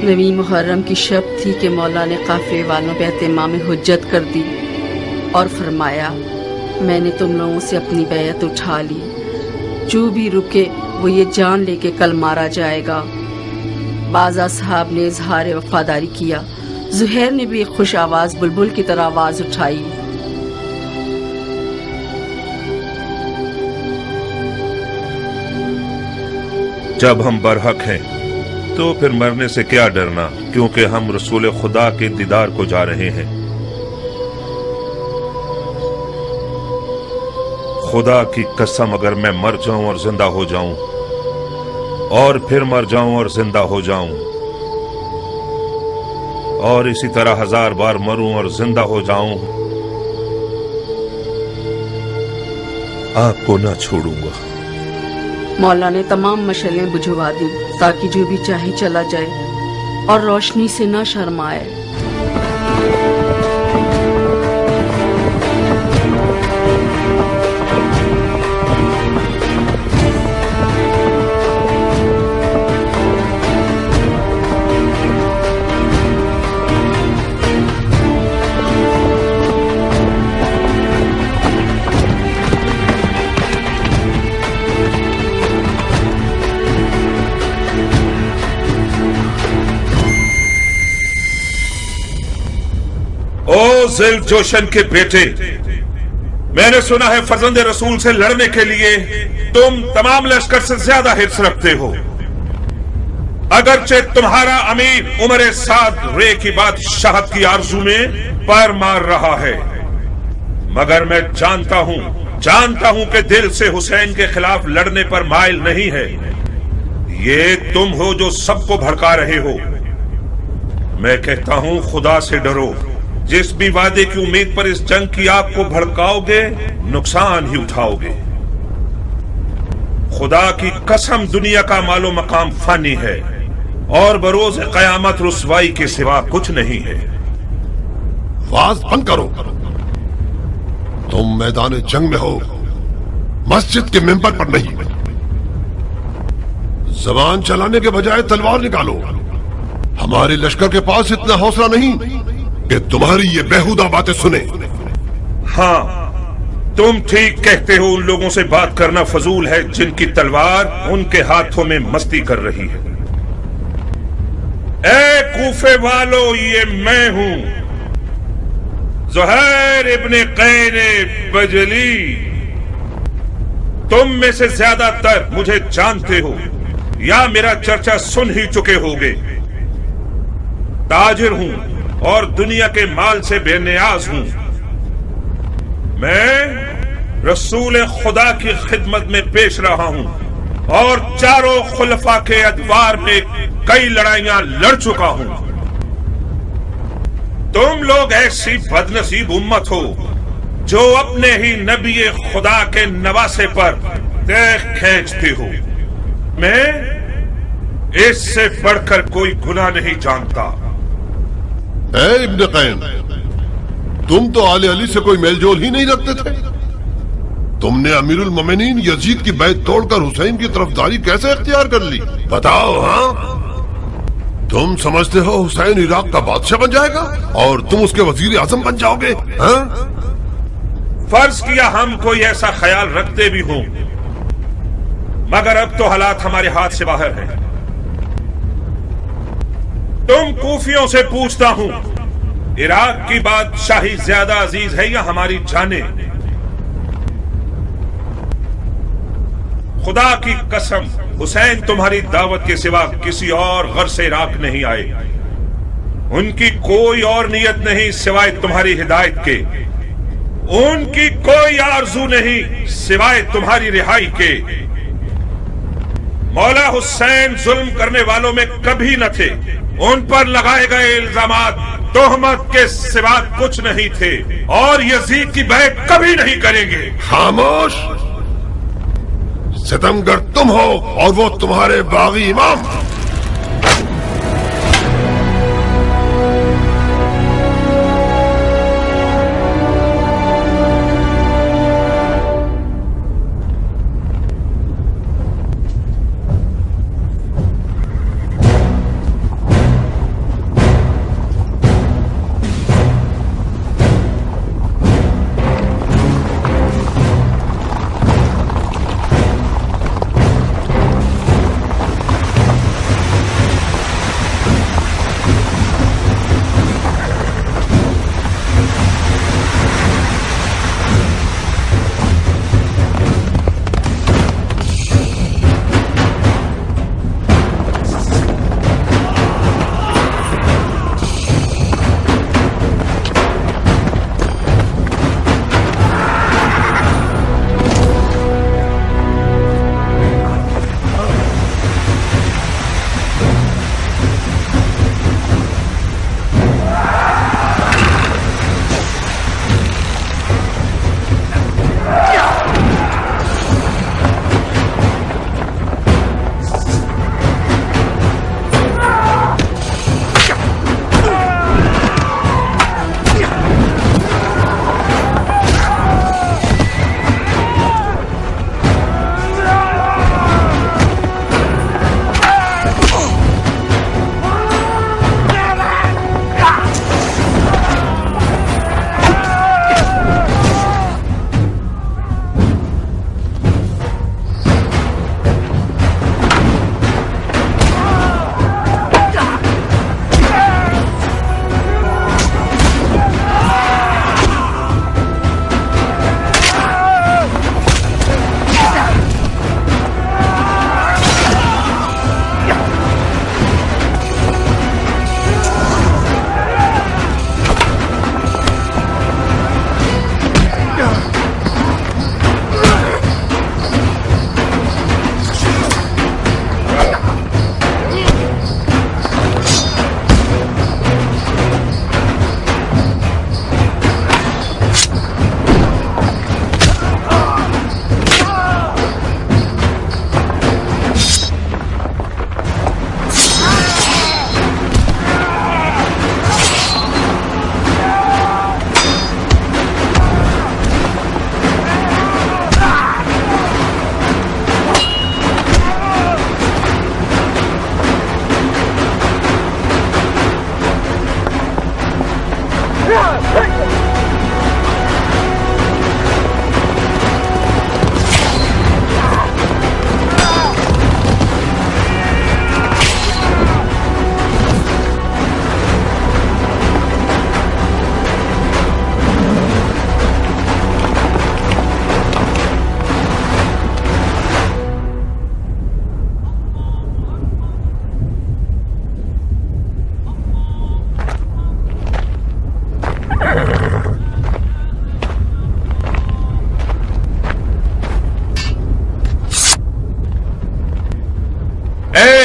نویں محرم کی شب تھی کہ مولا نے قافلے والوں پہ اہتمام حجت کر دی اور فرمایا میں نے تم لوگوں سے اپنی بیعت اٹھا لی، جو بھی رکے وہ یہ جان لے کہ کل مارا جائے گا۔ بعض اصحاب نے اظہار وفاداری کیا، زہیر نے بھی ایک خوش آواز بلبل کی طرح آواز اٹھائی، جب ہم برحق ہیں تو پھر مرنے سے کیا ڈرنا، کیونکہ ہم رسول خدا کے دیدار کو جا رہے ہیں۔ خدا کی قسم اگر میں مر جاؤں اور زندہ ہو جاؤں اور پھر مر جاؤں اور زندہ ہو جاؤں اور اسی طرح 1000 بار مروں اور زندہ ہو جاؤں، آپ کو نہ چھوڑوں گا۔ مولا نے تمام مشعلیں بجھوا دی تاکہ جو بھی چاہے چلا جائے اور روشنی سے نہ شرمائے۔ او ذل جوشن کے بیٹے، میں نے سنا ہے فرزند رسول سے لڑنے کے لیے تم تمام لشکر سے زیادہ حرص رکھتے ہو، اگرچہ تمہارا امیر عمر سعد رے کی بادشاہت کی آرزو میں پیر مار رہا ہے، مگر میں جانتا ہوں کہ دل سے حسین کے خلاف لڑنے پر مائل نہیں ہے۔ یہ تم ہو جو سب کو بھڑکا رہے ہو۔ میں کہتا ہوں خدا سے ڈرو، جس بھی وعدے کی امید پر اس جنگ کی آگ کو بھڑکاؤ گے نقصان ہی اٹھاؤ گے۔ خدا کی قسم دنیا کا مال و مقام فانی ہے اور بروز قیامت رسوائی کے سوا کچھ نہیں ہے۔ واز بند کرو، تم میدان جنگ میں ہو، مسجد کے ممبر پر نہیں۔ زبان چلانے کے بجائے تلوار نکالو۔ ہمارے لشکر کے پاس اتنا حوصلہ نہیں کہ تمہاری یہ بیہودہ باتیں سنے۔ ہاں تم ٹھیک کہتے ہو، ان لوگوں سے بات کرنا فضول ہے جن کی تلوار ان کے ہاتھوں میں مستی کر رہی ہے۔ اے کوفے والو، یہ میں ہوں زہیر ابن قین بجلی۔ تم میں سے زیادہ تر مجھے جانتے ہو یا میرا چرچا سن ہی چکے ہوگے۔ تاجر ہوں اور دنیا کے مال سے بے نیاز ہوں۔ میں رسول خدا کی خدمت میں پیش رہا ہوں اور چاروں خلفاء کے ادوار میں کئی لڑائیاں لڑ چکا ہوں۔ تم لوگ ایسی بدنصیب امت ہو جو اپنے ہی نبی خدا کے نواسے پر دیکھ کھینچتے ہو۔ میں اس سے بڑھ کر کوئی گناہ نہیں جانتا۔ اے ابن قین، تم تو آل علی سے کوئی میل جول ہی نہیں رکھتے تھے۔ تم نے امیر المومنین یزید کی بیعت توڑ کر حسین کی طرفداری کیسے اختیار کر لی؟ بتاؤ۔ ہاں تم سمجھتے ہو حسین عراق کا بادشاہ بن جائے گا اور تم اس کے وزیر اعظم بن جاؤ گے؟ ہاں فرض کیا ہم کوئی ایسا خیال رکھتے بھی ہوں، مگر اب تو حالات ہمارے ہاتھ سے باہر ہیں۔ تم کوفیوں سے پوچھتا ہوں، عراق کی بادشاہی زیادہ عزیز ہے یا ہماری جانیں؟ خدا کی قسم حسین تمہاری دعوت کے سوا کسی اور غرض سے عراق نہیں آئے۔ ان کی کوئی اور نیت نہیں سوائے تمہاری ہدایت کے، ان کی کوئی آرزو نہیں سوائے تمہاری رہائی کے۔ مولا حسین ظلم کرنے والوں میں کبھی نہ تھے، ان پر لگائے گئے الزامات تہمت کے سوا کچھ نہیں تھے، اور یزید کی بیعت کبھی نہیں کریں گے۔ خاموش، ستمگر تم ہو اور وہ تمہارے باغی امام۔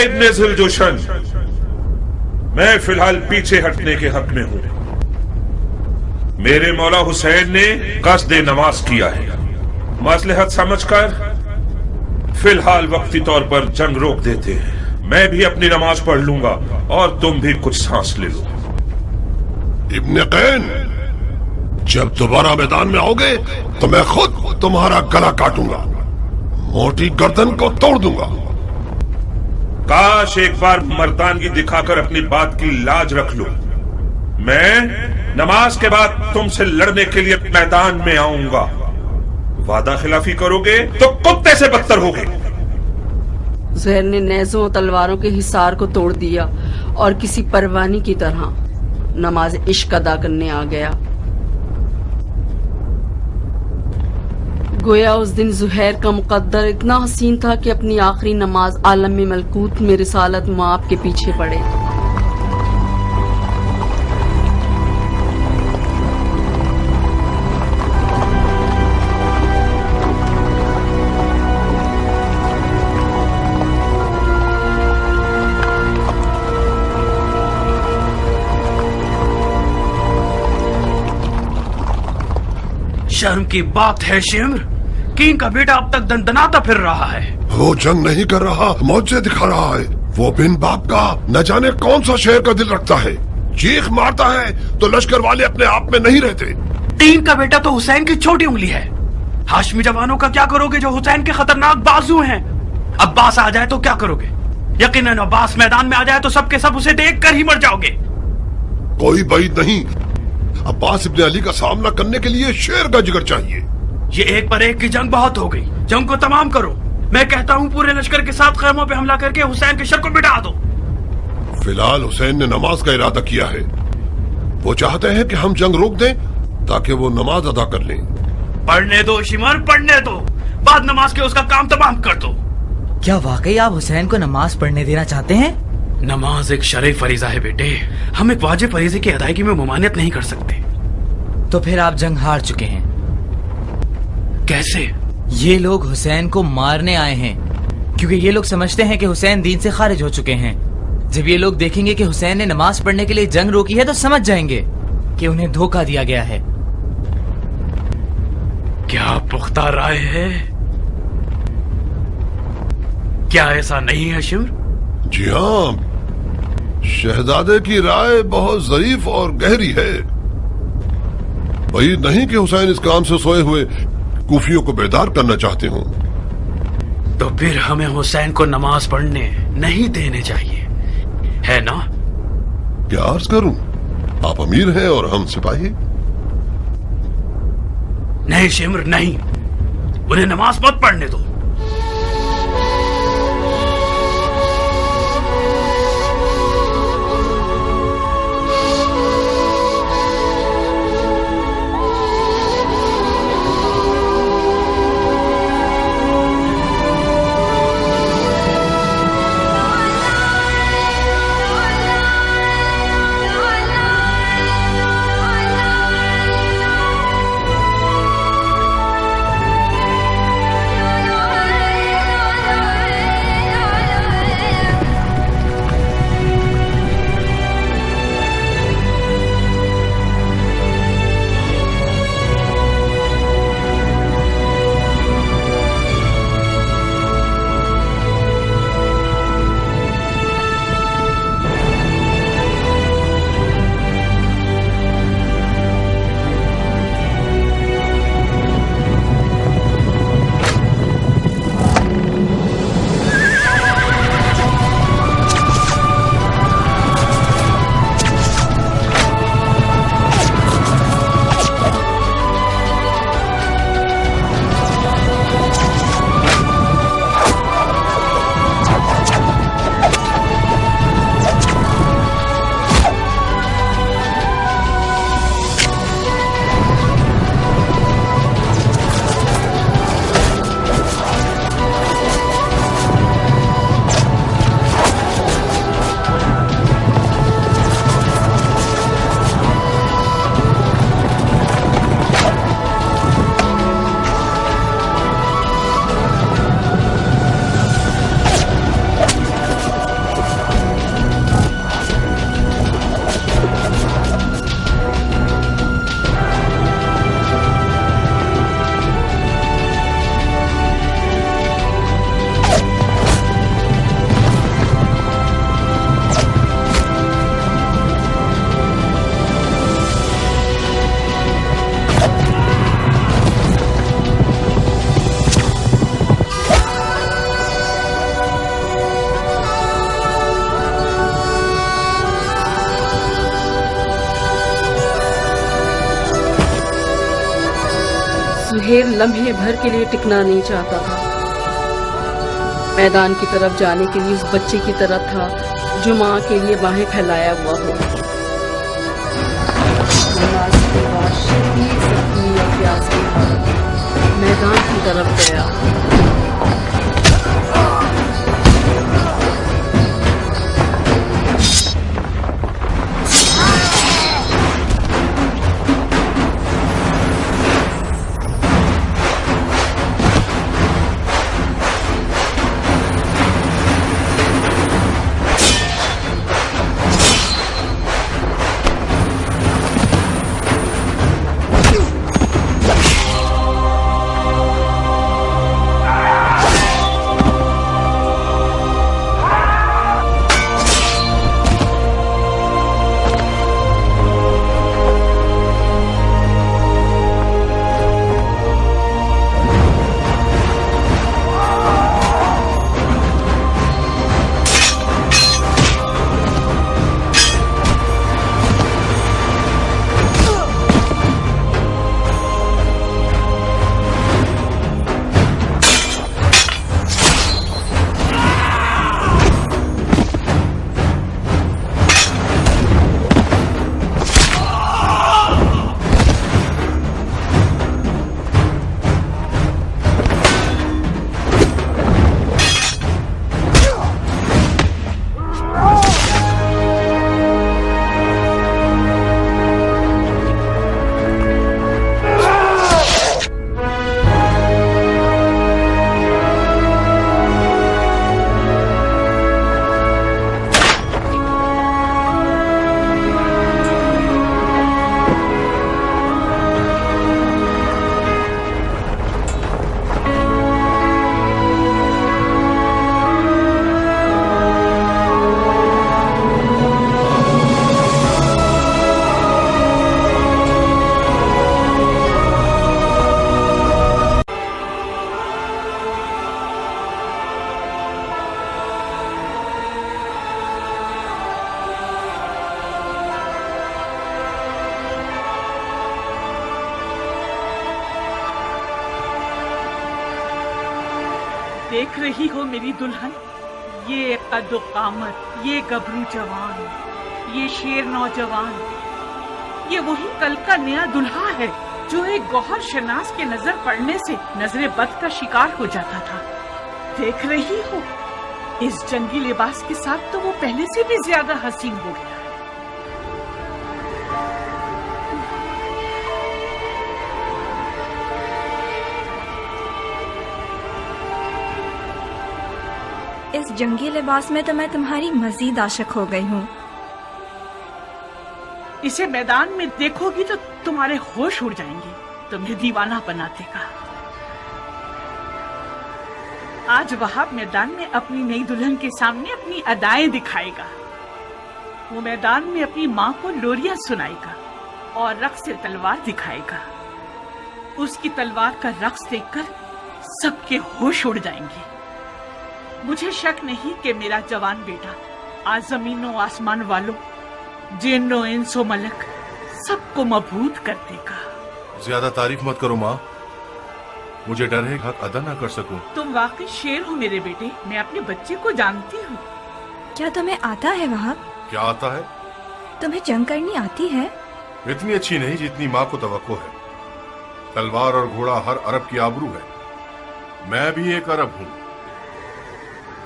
ابن ذوالجوشن، میں فی الحال پیچھے ہٹنے کے حق میں ہوں۔ میرے مولا حسین نے قصد نماز کیا ہے، مصلحت سمجھ کر فی الحال وقتی طور پر جنگ روک دیتے ہیں۔ میں بھی اپنی نماز پڑھ لوں گا اور تم بھی کچھ سانس لے لو۔ ابن قین، جب دوبارہ میدان میں آؤ گے تو میں خود تمہارا گلا کاٹوں گا، موٹی گردن کو توڑ دوں گا۔ کاش ایک بار مردانگی دکھا کر اپنی بات کی لاج رکھ لو۔ میں نماز کے بعد تم سے لڑنے کے لیے میدان میں آؤں گا۔ وعدہ خلافی کرو گے تو کتے سے بدتر ہوگے۔ زہر نے نیزوں اور تلواروں کے حصار کو توڑ دیا اور کسی پروانی کی طرح نماز عشق ادا کرنے آ گیا۔ گویا اس دن زہیر کا مقدر اتنا حسین تھا کہ اپنی آخری نماز عالم ملکوت میں رسالت مآب کے پیچھے پڑے۔ شرم کی بات ہے شمر، کینگ کا بیٹا اب تک دندناتا پھر رہا ہے۔ وہ جنگ نہیں کر رہا، معجزے دکھا رہا ہے۔ وہ بن باپ کا نہ جانے کون سا شہر کا دل رکھتا ہے، چیخ مارتا ہے تو لشکر والے اپنے آپ میں نہیں رہتے۔ کینگ کا بیٹا تو حسین کی چھوٹی انگلی ہے۔ ہاشمی جوانوں کا کیا کرو گے جو حسین کے خطرناک بازو ہیں؟ عباس آ جائے تو کیا کرو گے؟ یقیناً عباس میدان میں آ جائے تو سب کے سب اسے دیکھ کر ہی مر جاؤ گے۔ کوئی بعید نہیں، عباس ابن علی کا سامنا کرنے کے لیے شیر کا جگر چاہیے۔ یہ ایک پر ایک کی جنگ بہت ہو گئی، جنگ کو تمام کرو۔ میں کہتا ہوں پورے لشکر کے ساتھ خیموں پہ حملہ کر کے حسین کے شر کو مٹا دو۔ فی الحال حسین نے نماز کا ارادہ کیا ہے، وہ چاہتے ہیں کہ ہم جنگ روک دیں تاکہ وہ نماز ادا کر لیں۔ پڑھنے دو شمر، پڑھنے دو، بعد نماز کے اس کا کام تمام کر دو۔ کیا واقعی آپ حسین کو نماز پڑھنے دینا چاہتے ہیں؟ نماز ایک شرعی فریضہ ہے بیٹے، ہم ایک واجب فریضے کی ادائیگی میں ممانعت نہیں کر سکتے۔ تو پھر آپ جنگ ہار چکے ہیں۔ کیسے؟ یہ لوگ حسین کو مارنے آئے ہیں، کیونکہ یہ لوگ سمجھتے ہیں کہ حسین دین سے خارج ہو چکے ہیں۔ جب یہ لوگ دیکھیں گے کہ حسین نے نماز پڑھنے کے لیے جنگ روکی ہے تو سمجھ جائیں گے کہ انہیں دھوکہ دیا گیا ہے۔ کیا پختہ رائے ہے؟ کیا ایسا نہیں ہے شمر؟ جی ہاں، شہزادے کی رائے بہت ظریف اور گہری ہے۔ بعید نہیں کہ حسین اس کام سے سوئے ہوئے کوفیوں کو بیدار کرنا چاہتے ہوں۔ تو پھر ہمیں حسین کو نماز پڑھنے نہیں دینے چاہیے، ہے نا؟ کیا عرض کروں، آپ امیر ہیں اور ہم سپاہی۔ نہیں شمر نہیں، انہیں نماز مت پڑھنے دو۔ ڈھیر لمحے بھر کے لیے ٹکنا نہیں چاہتا تھا۔ میدان کی طرف جانے کے لیے اس بچے کی طرح تھا جو ماں کے لیے باہیں پھیلایا ہوا ہو۔ نماز کے بعد شدید سختی اور پیاس کے بعد میدان کی طرف گیا۔ دیکھ رہی ہو میری دلہن، یہ قد و قامت، یہ گبرو جوان، یہ شیر نوجوان، یہ وہی کل کا نیا دلہا ہے جو ایک گوہر شناس کے نظر پڑنے سے نظر بد کا شکار ہو جاتا تھا۔ دیکھ رہی ہو اس جنگی لباس کے ساتھ تو وہ پہلے سے بھی زیادہ حسین ہو گیا۔ اس جنگی لباس میں تو میں تمہاری مزید عاشق ہو گئی ہوں۔ اسے میدان میں دیکھو گی تو تمہارے ہوش اڑ جائیں گے، تمہیں دیوانہ بنا دے گا۔ آج وہاب میدان میں اپنی نئی دلہن کے سامنے اپنی ادائیں دکھائے گا۔ وہ میدان میں اپنی ماں کو لوریاں سنائے گا اور رقص تلوار دکھائے گا۔ اس کی تلوار کا رقص دیکھ کر سب کے ہوش اڑ جائیں گے۔ مجھے شک نہیں کہ میرا جوان بیٹا آج زمین و آسمان والوں، جن و انس و ملک سب کو مبہوت کر دے گا۔ زیادہ تعریف مت کرو ماں، مجھے ڈر ہے حق ادا نہ کر سکوں۔ تم واقعی شیر ہو میرے بیٹے، میں اپنے بچے کو جانتی ہوں۔ کیا تمہیں آتا ہے وہاب؟ کیا آتا ہے؟ تمہیں جنگ کرنی آتی ہے؟ اتنی اچھی نہیں جتنی ماں کو توقع ہے۔ تلوار اور گھوڑا ہر عرب کی آبرو ہے، میں بھی ایک عرب ہوں۔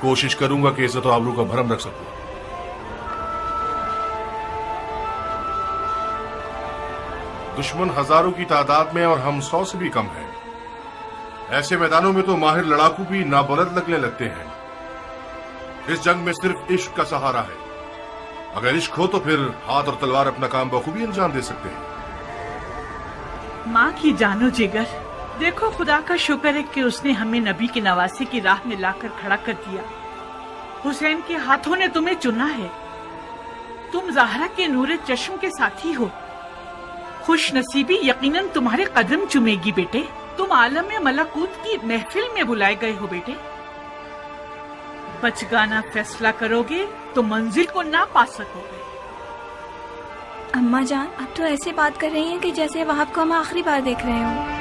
کوشش کروں گا کہ عزت و آبرو کا بھرم رکھ سکوں۔ دشمن ہزاروں کی تعداد میں اور ہم 100 سے بھی کم ہیں۔ ایسے میدانوں میں تو ماہر لڑاکو بھی نابلد لگنے لگتے ہیں۔ اس جنگ میں صرف عشق کا سہارا ہے۔ اگر عشق ہو تو پھر ہاتھ اور تلوار اپنا کام بخوبی انجام دے سکتے ہیں۔ ماں کی جانو جگر، دیکھو خدا کا شکر ہے کہ اس نے ہمیں نبی کے نواسے کی راہ میں لا کر کھڑا کر دیا۔ حسین کے ہاتھوں نے تمہیں چنا ہے۔ تم زہرا کے نور چشم کے ساتھی ہو۔ خوش نصیبی یقیناً تمہارے قدم چومے گی بیٹے۔ تم عالم ملکوت کی محفل میں بلائے گئے ہو بیٹے۔ بچگانا فیصلہ کرو گے تو منزل کو نہ پا سکو گے۔ اماں جان، اب تو ایسے بات کر رہی ہیں کہ جیسے وہاب کو ہم آخری بار دیکھ رہے ہوں۔